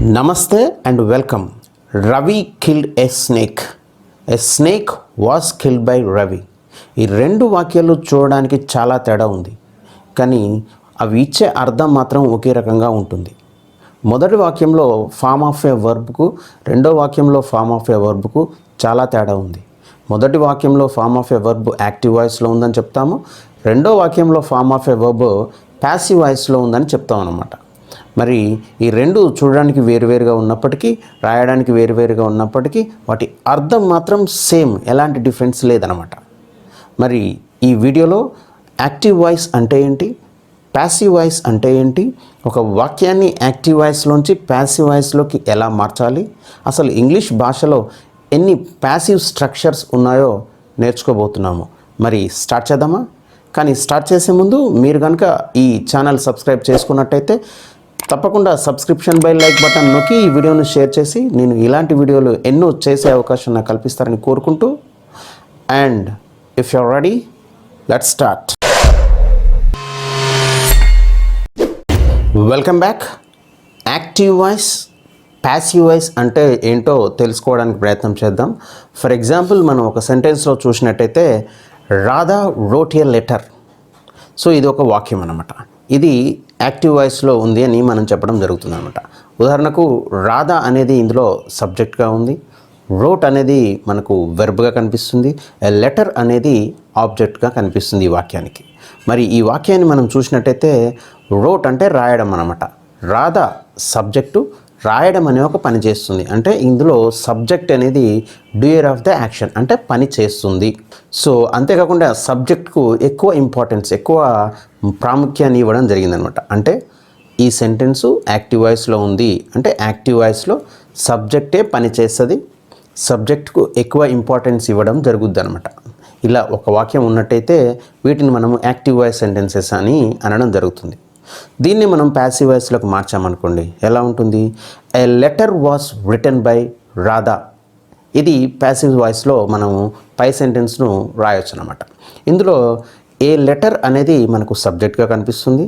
Namaste and welcome. Ravi killed a snake. A snake was killed by Ravi. ఈ రెండు వాక్యాలు చూడడానికి చాలా తేడా ఉంది, కానీ అవి ఇచ్చే అర్థం మాత్రం ఒకే రకంగా ఉంటుంది. మొదటి వాక్యంలో ఫామ్ ఆఫ్ ఏ వర్బ్కు, రెండో వాక్యంలో ఫామ్ ఆఫ్ ఏ వర్బ్కు చాలా తేడా ఉంది. మొదటి వాక్యంలో form of a verb active వాయిస్లో ఉందని చెప్తాము, రెండో వాక్యంలో form of a verb passive వాయిస్లో ఉందని చెప్తాం అన్నమాట. మరి ఈ రెండు చూడడానికి వేరువేరుగా ఉన్నప్పటికీ, రాయడానికి వేరువేరుగా ఉన్నప్పటికీ వాటి అర్థం మాత్రం సేమ్, ఎలాంటి డిఫరెన్స్ లేదనమాట. మరి ఈ వీడియోలో యాక్టివ్ వాయిస్ అంటే ఏంటి, ప్యాసివ్ వాయిస్ అంటే ఏంటి, ఒక వాక్యాన్ని యాక్టివ్ వాయిస్లోంచి ప్యాసివ్ వాయిస్లోకి ఎలా మార్చాలి, అసలు ఇంగ్లీష్ భాషలో ఎన్ని ప్యాసివ్ స్ట్రక్చర్స్ ఉన్నాయో నేర్చుకోబోతున్నాము. మరి స్టార్ట్ చేద్దామా? కానీ స్టార్ట్ చేసే ముందు మీరు కనుక ఈ ఛానల్ సబ్స్క్రైబ్ చేసుకున్నట్టయితే తప్పకుండా సబ్స్క్రిప్షన్ బై లైక్ బటన్ నొక్కి ఈ వీడియోను షేర్ చేసి నేను ఇలాంటి వీడియోలు ఎన్నో చేసే అవకాశం నాకు కల్పిస్తారని కోరుకుంటూ, and if you are ready, let's start. Welcome back. Active voice, passive voice అంటే ఏంటో తెలుసుకోవడానికి ప్రయత్నం చేద్దాం. ఫర్ ఎగ్జాంపుల్, మనం ఒక సెంటెన్స్లో చూసినట్టయితే Radha wrote a letter. So ఇది ఒక వాక్యం అన్నమాట. ఇది యాక్టివ్ వాయిస్లో ఉంది అని మనం చెప్పడం జరుగుతుంది అనమాట. ఉదాహరణకు రాధా అనేది ఇందులో సబ్జెక్ట్గా ఉంది, రోట్ అనేది మనకు వెర్బ్గా కనిపిస్తుంది, లెటర్ అనేది ఆబ్జెక్ట్గా కనిపిస్తుంది ఈ వాక్యానికి. మరి ఈ వాక్యాన్ని మనం చూసినట్టయితే రోట్ అంటే రాయడం అనమాట. రాధా సబ్జెక్టు, రాయడం అనే ఒక పని చేస్తుంది. అంటే ఇందులో సబ్జెక్ట్ అనేది డూయర్ ఆఫ్ ద యాక్షన్, అంటే పని చేస్తుంది. సో అంతేకాకుండా సబ్జెక్ట్కు ఎక్కువ ఇంపార్టెన్స్, ఎక్కువ ప్రాముఖ్యాన్ని ఇవ్వడం జరిగిందనమాట. అంటే ఈ సెంటెన్సు యాక్టివ్ వాయిస్లో ఉంది అంటే యాక్టివ్ వాయిస్లో సబ్జెక్టే పని చేస్తుంది, సబ్జెక్ట్కు ఎక్కువ ఇంపార్టెన్స్ ఇవ్వడం జరుగుద్ది అనమాట. ఇలా ఒక వాక్యం ఉన్నట్టయితే వీటిని మనము యాక్టివ్ వాయిస్ సెంటెన్సెస్ అని అనడం జరుగుతుంది. దీన్ని మనం ప్యాసివ్ వాయిస్లోకి మార్చామనుకోండి, ఎలా ఉంటుంది? A letter was written by Radha. ఇది ప్యాసివ్ వాయిస్లో మనం పై సెంటెన్స్ను రాయొచ్చు అనమాట. ఇందులో ఏ లెటర్ అనేది మనకు సబ్జెక్ట్గా కనిపిస్తుంది,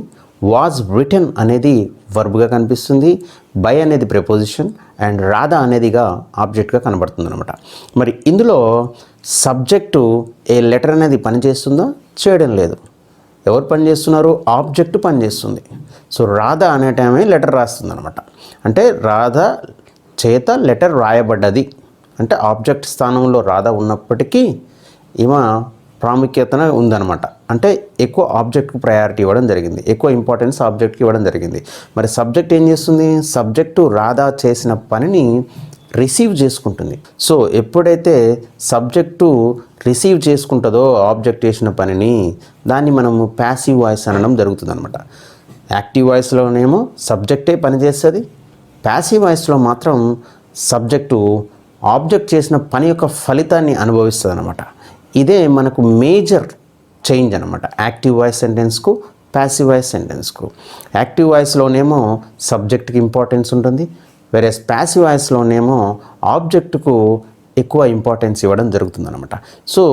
వాజ్ రిటన్ అనేది వర్బ్గా కనిపిస్తుంది, బై అనేది ప్రిపోజిషన్, అండ్ రాధా అనేదిగా ఆబ్జెక్ట్గా కనబడుతుంది అనమాట. మరి ఇందులో సబ్జెక్టు ఏ లెటర్ అనేది పనిచేస్తుందో చేయడం లేదు. ఎవరు పని చేస్తున్నారు? ఆబ్జెక్ట్ పని చేస్తుంది. సో రాధా అనే టైమే లెటర్ రాస్తుంది అనమాట. అంటే రాధా చేత లెటర్ రాయబడ్డది అంటే ఆబ్జెక్ట్ స్థానంలో రాధా ఉన్నప్పటికీ ఈమె ప్రాముఖ్యత ఉందన్నమాట. అంటే ఎక్కువ ఆబ్జెక్ట్కి ప్రయారిటీ ఇవ్వడం జరిగింది, ఎక్కువ ఇంపార్టెన్స్ ఆబ్జెక్ట్కి ఇవ్వడం జరిగింది. మరి సబ్జెక్ట్ ఏం చేస్తుంది? సబ్జెక్టు రాధా చేసిన పనిని రిసీవ్ చేసుకుంటుంది. సో ఎప్పుడైతే సబ్జెక్టు రిసీవ్ చేసుకుంటుందో ఆబ్జెక్ట్ చేసిన పనిని, దాన్ని మనము ప్యాసివ్ వాయిస్ అనడం జరుగుతుంది అనమాట. యాక్టివ్ వాయిస్లోనేమో సబ్జెక్టే పనిచేస్తుంది, ప్యాసివ్ వాయిస్లో మాత్రం సబ్జెక్టు ఆబ్జెక్ట్ చేసిన పని యొక్క ఫలితాన్ని అనుభవిస్తుంది అనమాట. ఇదే మనకు మేజర్ చేంజ్ అనమాట యాక్టివ్ వాయిస్ సెంటెన్స్కు ప్యాసివ్ వాయిస్ సెంటెన్స్కు. యాక్టివ్ వాయిస్లోనేమో సబ్జెక్ట్కి ఇంపార్టెన్స్ ఉంటుంది, వేరేస్ ప్యాసివ్ వాయిస్లోనేమో ఆబ్జెక్టుకు ఎక్కువ ఇంపార్టెన్స్ ఇవ్వడం జరుగుతుంది అనమాట. సో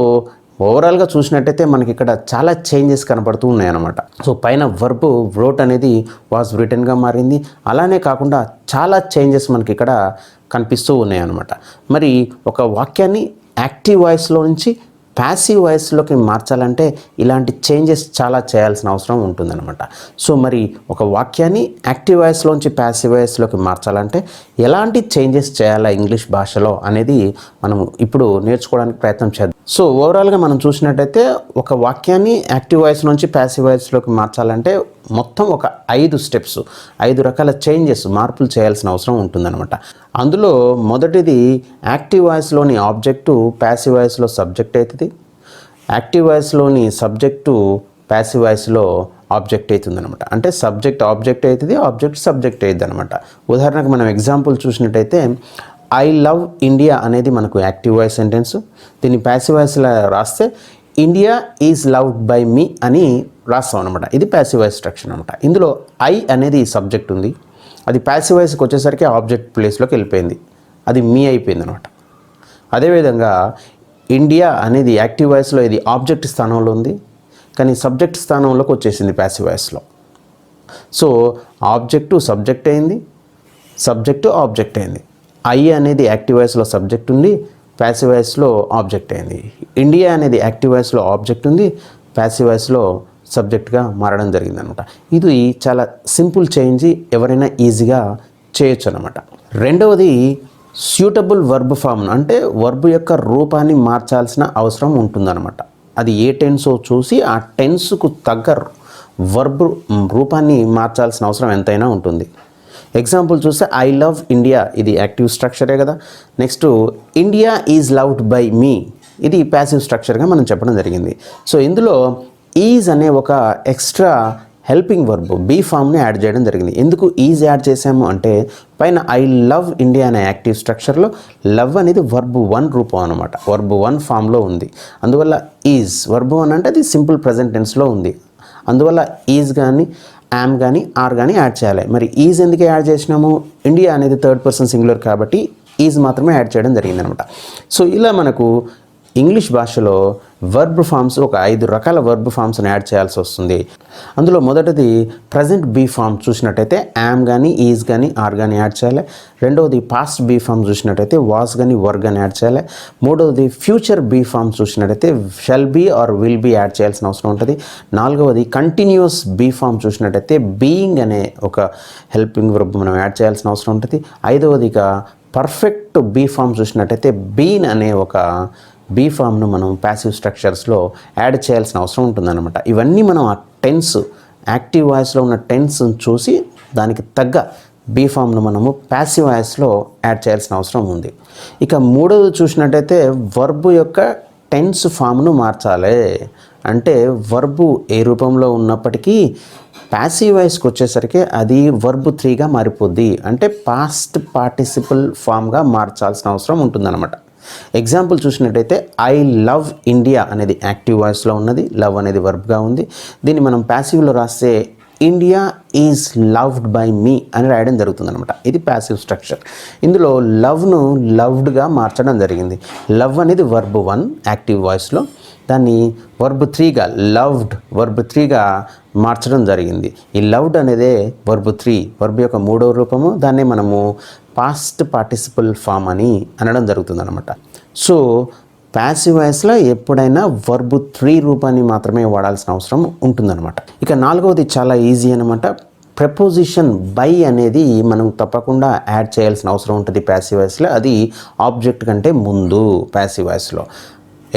ఓవరాల్గా చూసినట్టయితే మనకి ఇక్కడ చాలా చేంజెస్ కనపడుతూ ఉన్నాయన్నమాట. సో పైన వర్బ్ రోట్ అనేది వాజ్ రిటన్గా మారింది, అలానే కాకుండా చాలా చేంజెస్ మనకి ఇక్కడ కనిపిస్తూ ఉన్నాయన్నమాట. మరి ఒక వాక్యాన్ని యాక్టివ్ వాయిస్లో నుంచి ప్యాసివ్ వాయిస్లోకి మార్చాలంటే ఇలాంటి చేంజెస్ చాలా చేయాల్సిన అవసరం ఉంటుందన్నమాట. సో మరి ఒక వాక్యాన్ని యాక్టివ్ వాయిస్లోంచి ప్యాసివ్ వాయిస్లోకి మార్చాలంటే ఎలాంటి చేంజెస్ చేయాలా ఇంగ్లీష్ భాషలో అనేది మనం ఇప్పుడు నేర్చుకోవడానికి ప్రయత్నం చేద్దాం. సో ఓవరాల్గా మనం చూసినట్టయితే ఒక వాక్యాన్ని యాక్టివ్ వాయిస్ నుంచి ప్యాసివ్ వాయిస్లోకి మార్చాలంటే మొత్తం ఒక 5 స్టెప్స్, 5 రకాల చేంజెస్, మార్పులు చేయాల్సిన అవసరం ఉంటుందన్నమాట. అందులో మొదటిది యాక్టివ్ వాయిస్లోని ఆబ్జెక్టు ప్యాసివ్ వాయిస్లో సబ్జెక్ట్ అవుతుంది, యాక్టివ్ వాయిస్లోని సబ్జెక్టు ప్యాసివ్ వాయిస్లో ఆబ్జెక్ట్ అవుతుందన్నమాట. అంటే సబ్జెక్ట్ ఆబ్జెక్ట్ అవుతుంది, ఆబ్జెక్ట్ సబ్జెక్ట్ అవుతుంది అనమాట. ఉదాహరణకు మనం ఎగ్జాంపుల్ చూసినట్టయితే ఐ లవ్ ఇండియా అనేది మనకు యాక్టివ్ వాయిస్ సెంటెన్స్. దీన్ని ప్యాసివ్ వాయిస్లో రాస్తే ఇండియా ఈజ్ లవ్డ్ బై మీ అని రాస్తాం అనమాట. ఇది ప్యాసివ్ వాయిస్ స్ట్రక్చర్ అనమాట. ఇందులో ఐ అనేది సబ్జెక్ట్ ఉంది, అది ప్యాసివ్ వాయిస్కి వచ్చేసరికి ఆబ్జెక్ట్ ప్లేస్లోకి వెళ్ళిపోయింది, అది మీ అయిపోయింది అనమాట. అదేవిధంగా ఇండియా అనేది యాక్టివ్ వాయిస్లో ఇది ఆబ్జెక్ట్ స్థానంలో ఉంది, కానీ సబ్జెక్ట్ స్థానంలోకి వచ్చేసింది ప్యాసివ్ వాయిస్లో. సో ఆబ్జెక్టు సబ్జెక్ట్ అయింది, సబ్జెక్టు ఆబ్జెక్ట్ అయింది. ఐ అనేది యాక్టివ్ వాయిస్లో సబ్జెక్ట్ ఉంది, ప్యాసివ్ వాయిస్లో ఆబ్జెక్ట్ అయింది. ఇండియా అనేది యాక్టివ్ వాయిస్లో ఆబ్జెక్ట్ ఉంది, ప్యాసివ్ వాయిస్లో సబ్జెక్ట్గా మారడం జరిగిందనమాట. ఇది చాలా సింపుల్ చేంజ్, ఎవరైనా ఈజీగా చేయొచ్చు అనమాట. రెండవది సూటబుల్ వర్బ్ ఫామ్, అంటే వర్బ్ యొక్క రూపాన్ని మార్చాల్సిన అవసరం ఉంటుందన్నమాట. అది ఏ టెన్సో చూసి ఆ టెన్స్కు తగ్గ వర్బ్ రూపాన్ని మార్చాల్సిన అవసరం ఎంతైనా ఉంటుంది. ఎగ్జాంపుల్ చూస్తే ఐ లవ్ ఇండియా, ఇది యాక్టివ్ స్ట్రక్చరే కదా. Next India is loved by me, ఇది ప్యాసివ్ స్ట్రక్చర్గా మనం చెప్పడం జరిగింది. సో ఇందులో ఈజ్ అనే ఒక ఎక్స్ట్రా హెల్పింగ్ వర్బ్ బీ ఫామ్ని యాడ్ చేయడం జరిగింది. ఎందుకు ఈజ్ యాడ్ చేసాము అంటే పైన ఐ లవ్ ఇండియా అనే యాక్టివ్ స్ట్రక్చర్లో లవ్ అనేది వర్బ్ 1 రూపం అనమాట, వర్బ్ 1 ఫామ్లో ఉంది. అందువల్ల ఈజ్ వర్బ్ 1 అంటే అది సింపుల్ ప్రజెంట్ టెన్స్లో ఉంది. అందువల్ల ఈజ్ కానీ యామ్ కానీ ఆర్ కానీ యాడ్ చేయాలి. మరి ఈజ్ ఎందుకు యాడ్ చేసినాము, ఇండియా అనేది థర్డ్ పర్సన్ సింగులర్ కాబట్టి ఈజ్ మాత్రమే యాడ్ చేయడం జరిగిందనమాట. సో ఇలా మనకు ఇంగ్లీష్ భాషలో వర్బ్ ఫామ్స్ ఒక 5 రకాల వర్బ్ ఫామ్స్ని యాడ్ చేయాల్సి వస్తుంది. అందులో మొదటిది ప్రజెంట్ బీ ఫామ్ చూసినట్టయితే యామ్ కానీ ఈజ్ కానీ ఆర్ కానీ యాడ్ చేయాలి. రెండవది పాస్ట్ బీ ఫామ్ చూసినట్టయితే వాస్ కానీ వర్ కానీ యాడ్ చేయాలి. మూడవది ఫ్యూచర్ బీ ఫామ్ చూసినట్టయితే shall be or will be add చేయాల్సిన అవసరం ఉంటుంది. నాలుగవది కంటిన్యూస్ బీ ఫామ్ చూసినట్టయితే బీయింగ్ అనే ఒక హెల్పింగ్ వర్బ్ మనం యాడ్ చేయాల్సిన అవసరం ఉంటుంది. ఐదవదిగా పర్ఫెక్ట్ బీ ఫామ్ చూసినట్టయితే బీన్ అనే ఒక బీ ఫామ్ను మనం ప్యాసివ్ స్ట్రక్చర్స్లో యాడ్ చేయాల్సిన అవసరం ఉంటుందన్నమాట. ఇవన్నీ మనం ఆ టెన్స్ యాక్టివ్ వాయిస్లో ఉన్న టెన్స్ చూసి దానికి తగ్గ బీ ఫామ్ను మనము ప్యాసివ్ వాయిస్లో యాడ్ చేయాల్సిన అవసరం ఉంది. ఇక మూడవది చూసినట్టయితే వర్బు యొక్క టెన్స్ ఫామ్ను మార్చాలి. అంటే వర్బు ఏ రూపంలో ఉన్నప్పటికీ ప్యాసివ్ వాయిస్కి వచ్చేసరికి అది వర్బ్ 3గా మారిపోద్ది, అంటే పాస్ట్ పార్టిసిపల్ ఫామ్గా మార్చాల్సిన అవసరం ఉంటుందన్నమాట. ఎగ్జాంపుల్ చూసినట్టయితే ఐ లవ్ ఇండియా అనేది యాక్టివ్ వాయిస్లో ఉన్నది, లవ్ అనేది వర్బ్గా ఉంది. దీన్ని మనం ప్యాసివ్లో రాస్తే ఇండియా ఈజ్ లవ్డ్ బై మీ అని రాయడం జరుగుతుంది అనమాట. ఇది ప్యాసివ్ స్ట్రక్చర్. ఇందులో లవ్ను లవ్డ్గా మార్చడం జరిగింది. లవ్ అనేది వర్బ్ 1 యాక్టివ్ వాయిస్లో, దాన్ని వర్బ్ 3గా లవ్డ్ వర్బ్ 3గా మార్చడం జరిగింది. ఈ లవ్డ్ అనేదే వర్బ్ 3, వర్బ్ యొక్క 3వ రూపము. దాన్ని మనము పాస్ట్ పార్టిసిపల్ ఫామ్ అని అనడం జరుగుతుంది అనమాట. సో ప్యాసివ్ వాయిస్లో ఎప్పుడైనా వర్బ్ 3 రూపాన్ని మాత్రమే వాడాల్సిన అవసరం ఉంటుందన్నమాట. ఇక నాలుగవది చాలా ఈజీ అనమాట. ప్రపోజిషన్ బై అనేది మనం తప్పకుండా యాడ్ చేయాల్సిన అవసరం ఉంటుంది ప్యాసివ్ వాయిస్లో. అది ఆబ్జెక్ట్ కంటే ముందు ప్యాసివ్ వాయిస్లో.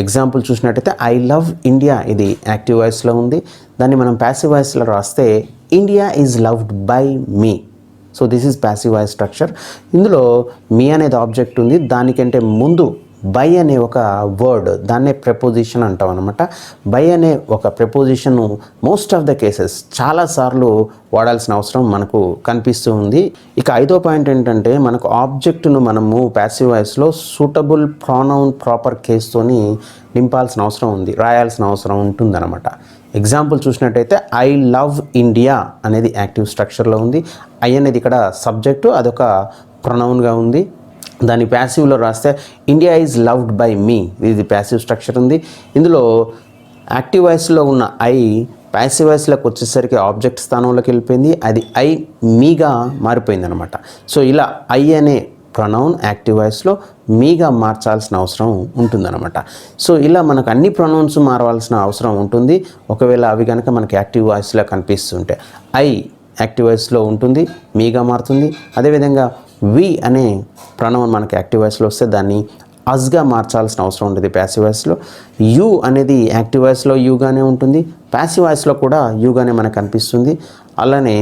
ఎగ్జాంపుల్ చూసినట్టయితే ఐ లవ్ ఇండియా, ఇది యాక్టివ్ వాయిస్లో ఉంది. దాన్ని మనం ప్యాసివ్ వాయిస్లో రాస్తే India is loved by me. So this is passive voice structure. ఇందులో మీ అనేది ఆబ్జెక్ట్ ఉంది, దానికంటే ముందు బై అనే ఒక వర్డ్, దాన్నే ప్రపోజిషన్ అంటాం అనమాట. బై అనే ఒక preposition most of the cases చాలాసార్లు వాడాల్సిన అవసరం మనకు కనిపిస్తూ ఉంది. ఇక 5వ పాయింట్ ఏంటంటే మనకు ఆబ్జెక్ట్ను మనము ప్యాసివ్ వాయిస్లో సూటబుల్ ప్రొనౌన్ ప్రాపర్ కేస్తోని నింపాల్సిన అవసరం ఉంది, రాయాల్సిన అవసరం ఉంటుందన్నమాట. ఎగ్జాంపుల్ చూసినట్టయితే ఐ లవ్ ఇండియా అనేది యాక్టివ్ స్ట్రక్చర్లో ఉంది. ఐ అనేది ఇక్కడ సబ్జెక్టు, అదొక ప్రొనౌన్గా ఉంది. దాన్ని ప్యాసివ్లో రాస్తే India is loved by me, ఇది ప్యాసివ్ స్ట్రక్చర్ ఉంది. ఇందులో యాక్టివ్ వాయిస్లో ఉన్న ఐ ప్యాసివ్ వాయిస్లోకి వచ్చేసరికి ఆబ్జెక్ట్ స్థానంలోకి వెళ్ళిపోయింది, అది ఐ మీగా మారిపోయింది అనమాట. సో ఇలా ఐ అనే ప్రొనౌన్ యాక్టివ్ వాయిస్లో మీగా మార్చాల్సిన అవసరం ఉంటుందన్నమాట. సో ఇలా మనకు అన్ని ప్రొనౌన్స్ మారవలసిన అవసరం ఉంటుంది. ఒకవేళ అవి కనుక మనకి యాక్టివ్ వాయిస్లో కనిపిస్తుంటే ఐ యాక్టివ్ వాయిస్లో ఉంటుంది, మీగా మారుతుంది. అదేవిధంగా వి అనే ప్రొనౌన్ మనకి యాక్టివ్ వాయిస్లో వస్తే దాన్ని అస్గా మార్చాల్సిన అవసరం ఉంటుంది ప్యాసివ్ వాయిస్లో. యు అనేది యాక్టివ్ వాయిస్లో యూగానే ఉంటుంది, ప్యాసివ్ వాయిస్లో కూడా యూగానే మనకు కనిపిస్తుంది. అలానే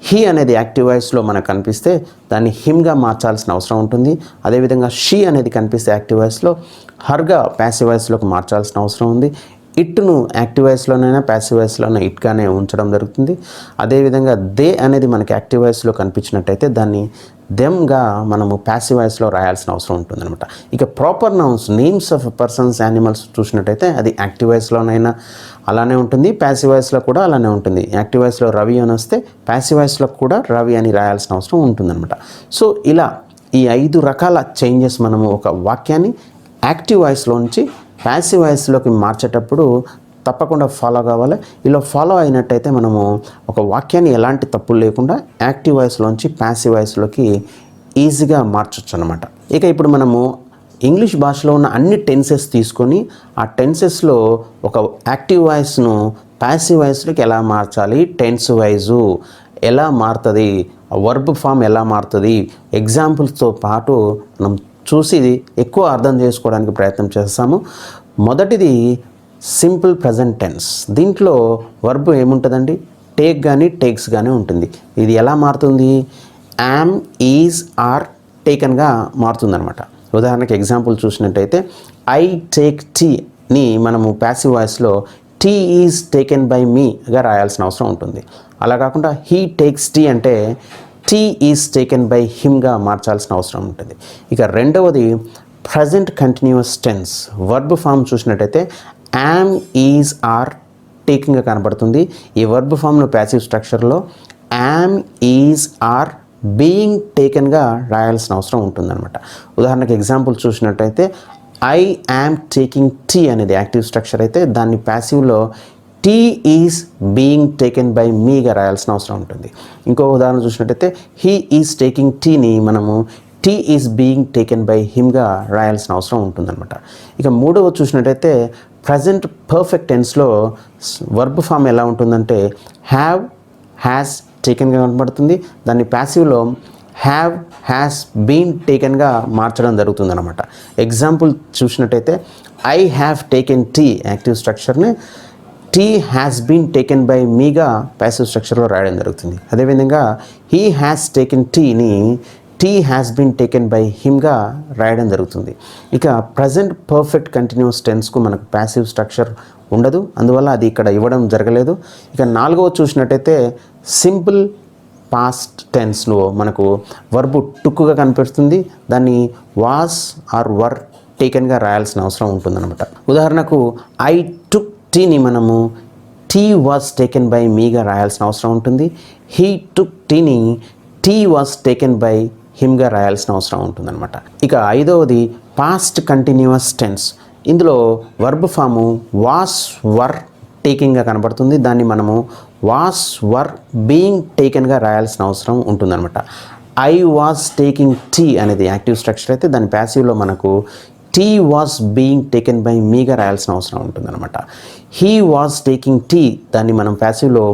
హీ అనేది యాక్టివ్ వాయిస్లో మనకు కనిపిస్తే దాన్ని హిమ్గా మార్చాల్సిన అవసరం ఉంటుంది. అదేవిధంగా షీ అనేది కనిపిస్తే యాక్టివ్ వాయిస్లో హర్గా ప్యాసివ్ వాయిస్లోకి మార్చాల్సిన అవసరం ఉంది. ఇట్ను యాక్టివ్ వాయిస్లోనైనా ప్యాసివ్ వాయిస్లోనైనా ఇట్గానే ఉంచడం జరుగుతుంది. అదేవిధంగా దే అనేది మనకి యాక్టివ్ వాయిస్లో కనిపించినట్టయితే దాన్ని దెమ్గా మనము ప్యాసివ్ వాయిస్లో రాయాల్సిన అవసరం ఉంటుందన్నమాట. ఇక proper nouns names of persons animals చూసినట్టయితే అది యాక్టివ్ వాయిస్లోనైనా అలానే ఉంటుంది, ప్యాసివ్ వాయిస్లో కూడా అలానే ఉంటుంది. యాక్టివ్ వాయిస్లో రవి అని వస్తే ప్యాసివ్ వాయిస్లో కూడా రవి అని రాయాల్సిన అవసరం ఉంటుందన్నమాట. సో ఇలా ఈ 5 రకాల చేంజెస్ మనము ఒక వాక్యాన్ని యాక్టివ్ వాయిస్లో నుంచి ప్యాసివ్ వాయిస్లోకి మార్చేటప్పుడు తప్పకుండా ఫాలో కావాలి. ఇలా ఫాలో అయినట్టయితే మనము ఒక వాక్యాన్ని ఎలాంటి తప్పులు లేకుండా యాక్టివ్ వాయిస్లోంచి ప్యాసివ్ వాయిస్లోకి ఈజీగా మార్చొచ్చు అనమాట. ఇక ఇప్పుడు మనము ఇంగ్లీష్ భాషలో ఉన్న అన్ని టెన్సెస్ తీసుకొని ఆ టెన్సెస్లో ఒక యాక్టివ్ వాయిస్ను ప్యాసివ్ వాయిస్లోకి ఎలా మార్చాలి, టెన్స్ వైజు ఎలా మారుతుంది, వర్బ్ ఫామ్ ఎలా మారుతుంది, ఎగ్జాంపుల్స్తో పాటు మనం చూసి ఎక్కువ అర్థం చేసుకోవడానికి ప్రయత్నం చేస్తాము. మొదటిది సింపుల్ ప్రజెంట్ టెన్స్. దీంట్లో వర్బ్ ఏముంటుందండి, టేక్ కానీ టేక్స్ కానీ ఉంటుంది. ఇది ఎలా మారుతుంది, యామ్, ఈజ్, ఆర్, టేకన్గా మారుతుంది అనమాట. ఉదాహరణకి ఎగ్జాంపుల్ చూసినట్టయితే ఐ టేక్ టీని మనము ప్యాసివ్ వాయిస్లో టీ ఈజ్ టేకెన్ బై మీగా రాయాల్సిన అవసరం ఉంటుంది. అలా కాకుండా హీ టేక్స్ టీ అంటే టీ ఈజ్ టేకెన్ బై హిమ్గా మార్చాల్సిన అవసరం ఉంటుంది. ఇక రెండవది present continuous tense. Verb form చూసినట్టయితే యామ్, ఈజ్, ఆర్, టేకింగ్గా కనబడుతుంది. ఈ వర్బ్ ఫామ్ను ప్యాసివ్ స్ట్రక్చర్లో యామ్, ఈజ్, ఆర్, బీయింగ్ టేకెన్గా రాయాల్సిన అవసరం ఉంటుందన్నమాట. ఉదాహరణకి ఎగ్జాంపుల్ చూసినట్టయితే ఐ యామ్ టేకింగ్ టీ అనేది యాక్టివ్ స్ట్రక్చర్ అయితే దాన్ని ప్యాసివ్లో tea is being taken by మీగా రాయాల్సిన అవసరం ఉంటుంది. ఇంకో ఉదాహరణ చూసినట్టయితే హీ ఈజ్ టేకింగ్ టీని మనము tea is being taken by హిమ్గా రాయాల్సిన అవసరం ఉంటుందన్నమాట. ఇక మూడవ చూసినట్టయితే ప్రజెంట్ పర్ఫెక్ట్ టెన్స్లో వర్బ్ ఫామ్ ఎలా ఉంటుందంటే హ్యావ్, హ్యాస్ టేకెన్గా కనబడుతుంది. దాన్ని ప్యాసివ్లో హ్యావ్, హ్యాస్ బీన్ టేకెన్గా మార్చడం జరుగుతుందన్నమాట. ఎగ్జాంపుల్ చూసినట్టయితే I have taken tea active స్ట్రక్చర్ని tea has been taken by మీగా ప్యాసివ్ స్ట్రక్చర్లో రాయడం జరుగుతుంది. అదేవిధంగా హీ హ్యాస్ టేకెన్ టీని tea has been taken by హిమ్గా రాయడం జరుగుతుంది. ఇక ప్రజెంట్ పర్ఫెక్ట్ కంటిన్యూస్ టెన్స్కు మనకు ప్యాసివ్ స్ట్రక్చర్ ఉండదు, అందువల్ల అది ఇక్కడ ఇవ్వడం జరగలేదు. ఇక నాలుగవ చూసినట్టయితే సింపుల్ పాస్ట్ టెన్స్లో మనకు వర్బు టుక్కుగా కనిపిస్తుంది. దాన్ని వాస్ ఆర్ వర్ టేకెన్గా రాయాల్సిన అవసరం ఉంటుందన్నమాట. ఉదాహరణకు ఐ టుక్ టీని మనము టీ వాజ్ టేకెన్ బై మీగా రాయాల్సిన అవసరం ఉంటుంది. హీ టుక్ టీని టీ వాజ్ టేకెన్ బై హిమ్గా రాయాల్సిన అవసరం ఉంటుందన్నమాట. ఇక ఐదవది పాస్ట్ కంటిన్యూస్ టెన్స్. ఇందులో వర్బ్ ఫాము వాస్, వర్, టేకింగ్గా కనబడుతుంది. దాన్ని మనము వాస్, వర్, బీయింగ్ టేకెన్గా రాయాల్సిన అవసరం ఉంటుందన్నమాట. ఐ వాజ్ టేకింగ్ టీ అనేది యాక్టివ్ స్ట్రక్చర్ అయితే దాని ప్యాసివ్లో మనకు tea was being taken by మీగా రాయాల్సిన అవసరం ఉంటుందన్నమాట. హీ వాజ్ టేకింగ్ టీ దాన్ని మనం ప్యాసివ్లో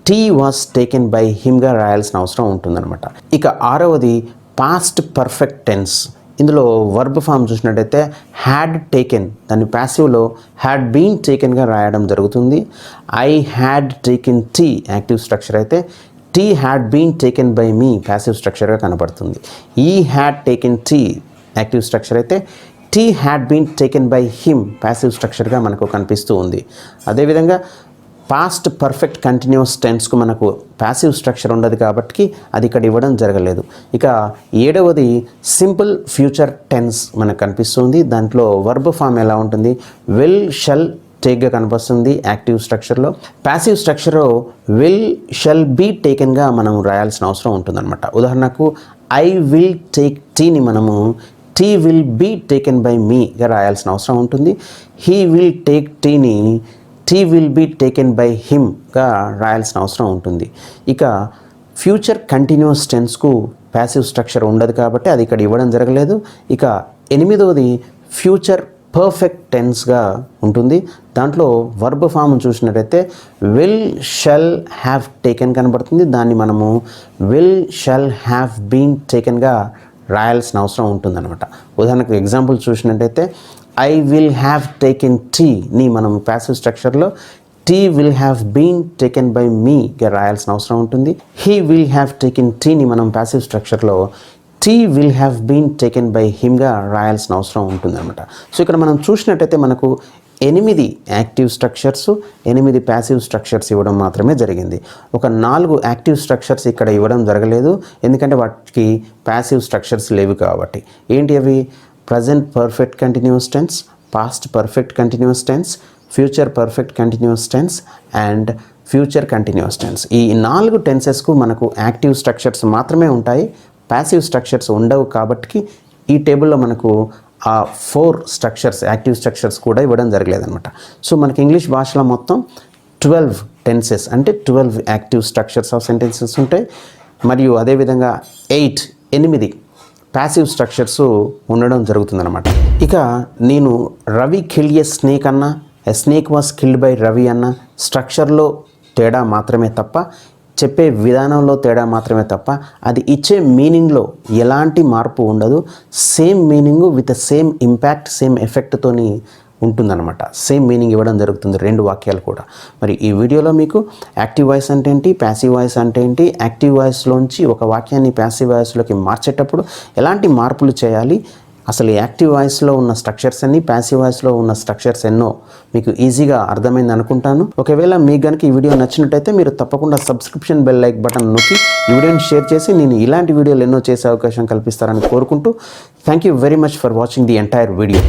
టీ వాజ్ టేకెన్ బై హిమ్గా రాయాల్సిన అవసరం ఉంటుందన్నమాట. ఇక ఆరవది పాస్ట్ పర్ఫెక్ట్ టెన్స్. ఇందులో వర్బ్ ఫామ్ చూసినట్టయితే హ్యాడ్ టేకెన్ దాన్ని ప్యాసివ్లో హ్యాడ్ బీన్ టేకెన్గా రాయడం జరుగుతుంది. I had taken tea active structure అయితే tea had been taken by me passive స్ట్రక్చర్గా కనబడుతుంది. ఈ had taken tea active structure అయితే tea had been taken by him passive స్ట్రక్చర్గా మనకు కనిపిస్తూ ఉంది. అదేవిధంగా పాస్ట్ పర్ఫెక్ట్ కంటిన్యూస్ టెన్స్కు మనకు ప్యాసివ్ స్ట్రక్చర్ ఉండదు కాబట్టి అది ఇక్కడ ఇవ్వడం జరగలేదు. ఇక ఏడవది సింపుల్ ఫ్యూచర్ టెన్స్ మనకు కనిపిస్తుంది. దాంట్లో వర్బ్ ఫామ్ ఎలా ఉంటుంది, విల్, షల్, టేక్గా కనిపిస్తుంది యాక్టివ్ స్ట్రక్చర్లో. ప్యాసివ్ స్ట్రక్చర్లో విల్, షల్ బీ టేకెన్గా మనం రాయాల్సిన అవసరం ఉంటుందన్నమాట. ఉదాహరణకు ఐ విల్ టేక్ టీని మనము tea will be taken by మీగా రాయాల్సిన అవసరం ఉంటుంది. హీ విల్ టేక్ టీని tea will be taken by హిమ్గా రాయాల్సిన అవసరం ఉంటుంది. ఇక ఫ్యూచర్ కంటిన్యూస్ టెన్స్కు ప్యాసివ్ స్ట్రక్చర్ ఉండదు కాబట్టి అది ఇక్కడ ఇవ్వడం జరగలేదు. ఇక ఎనిమిదవది ఫ్యూచర్ పర్ఫెక్ట్ టెన్స్గా ఉంటుంది. దాంట్లో వర్బ్ ఫామ్ చూసినట్టయితే విల్, షల్, హ్యావ్ టేకెన్ కనబడుతుంది. దాన్ని మనము విల్, షల్, హ్యావ్ బీన్ టేకెన్గా రాయాల్సిన అవసరం ఉంటుందన్నమాట. ఉదాహరణకు ఎగ్జాంపుల్ చూసినట్టయితే ఐ విల్ హ్యావ్ టేకెన్ టీని మనం ప్యాసివ్ స్ట్రక్చర్లో tea will have been taken by మీగా రాయాల్సిన అవసరం ఉంటుంది. హీ విల్ హ్యావ్ టేకెన్ టీని మనం ప్యాసివ్ స్ట్రక్చర్లో tea will have been taken by హిమ్గా రాయాల్సిన అవసరం ఉంటుందన్నమాట. సో ఇక్కడ మనం చూసినట్టయితే మనకు 8 యాక్టివ్ స్ట్రక్చర్స్, 8 ప్యాసివ్ స్ట్రక్చర్స్ ఇవ్వడం మాత్రమే జరిగింది. ఒక 4 యాక్టివ్ స్ట్రక్చర్స్ ఇక్కడ ఇవ్వడం జరగలేదు, ఎందుకంటే వాటికి ప్యాసివ్ స్ట్రక్చర్స్ లేవు కాబట్టి. ఏంటి అవి? Present perfect continuous tense, past perfect continuous tense, future perfect continuous tense and future continuous tense. ఈ 4 టెన్సెస్కు మనకు యాక్టివ్ స్ట్రక్చర్స్ మాత్రమే ఉంటాయి, ప్యాసివ్ స్ట్రక్చర్స్ ఉండవు. కాబట్టి ఈ టేబుల్లో మనకు ఆ 4 స్ట్రక్చర్స్, యాక్టివ్ స్ట్రక్చర్స్ కూడా ఇవ్వడం జరగలేదన్నమాట. సో మనకి ఇంగ్లీష్ భాషలో మొత్తం 12 టెన్సెస్ అంటే 12 యాక్టివ్ స్ట్రక్చర్స్ ఆఫ్ సెంటెన్సెస్ ఉంటాయి. మరియు అదేవిధంగా 8 ప్యాసివ్ స్ట్రక్చర్స్ ఉండడం జరుగుతుందన్నమాట. ఇక నేను రవి కిల్డ్ ఎ స్నేక్ అన్న, a snake was killed by Ravi అన్న స్ట్రక్చర్లో తేడా మాత్రమే తప్ప, చెప్పే విధానంలో తేడా మాత్రమే తప్ప అది ఇచ్చే మీనింగ్లో ఎలాంటి మార్పు ఉండదు. Same meaning with same impact, same ఎఫెక్ట్తోని ఉంటుందన్నమాట. సేమ్ మీనింగ్ ఇవ్వడం జరుగుతుంది రెండు వాక్యాలు కూడా. మరి ఈ వీడియోలో మీకు యాక్టివ్ వాయిస్ అంటే ఏంటి, ప్యాసివ్ వాయిస్ అంటే ఏంటి, యాక్టివ్ వాయిస్లోంచి ఒక వాక్యాన్ని ప్యాసివ్ వాయిస్లోకి మార్చేటప్పుడు ఎలాంటి మార్పులు చేయాలి, అసలు యాక్టివ్ వాయిస్లో ఉన్న స్ట్రక్చర్స్ అన్ని, ప్యాసివ్ వాయిస్లో ఉన్న స్ట్రక్చర్స్ ఎన్నో మీకు ఈజీగా అర్థమైంది అనుకుంటాను. ఒకవేళ మీకు కనుక ఈ వీడియో నచ్చినట్టయితే మీరు తప్పకుండా సబ్స్క్రిప్షన్ బెల్ లైక్ బటన్ నొక్కి ఈ వీడియోని షేర్ చేసి నేను ఇలాంటి వీడియోలు ఎన్నో చేసే అవకాశం కల్పిస్తారని కోరుకుంటూ thank you very much for watching the entire video.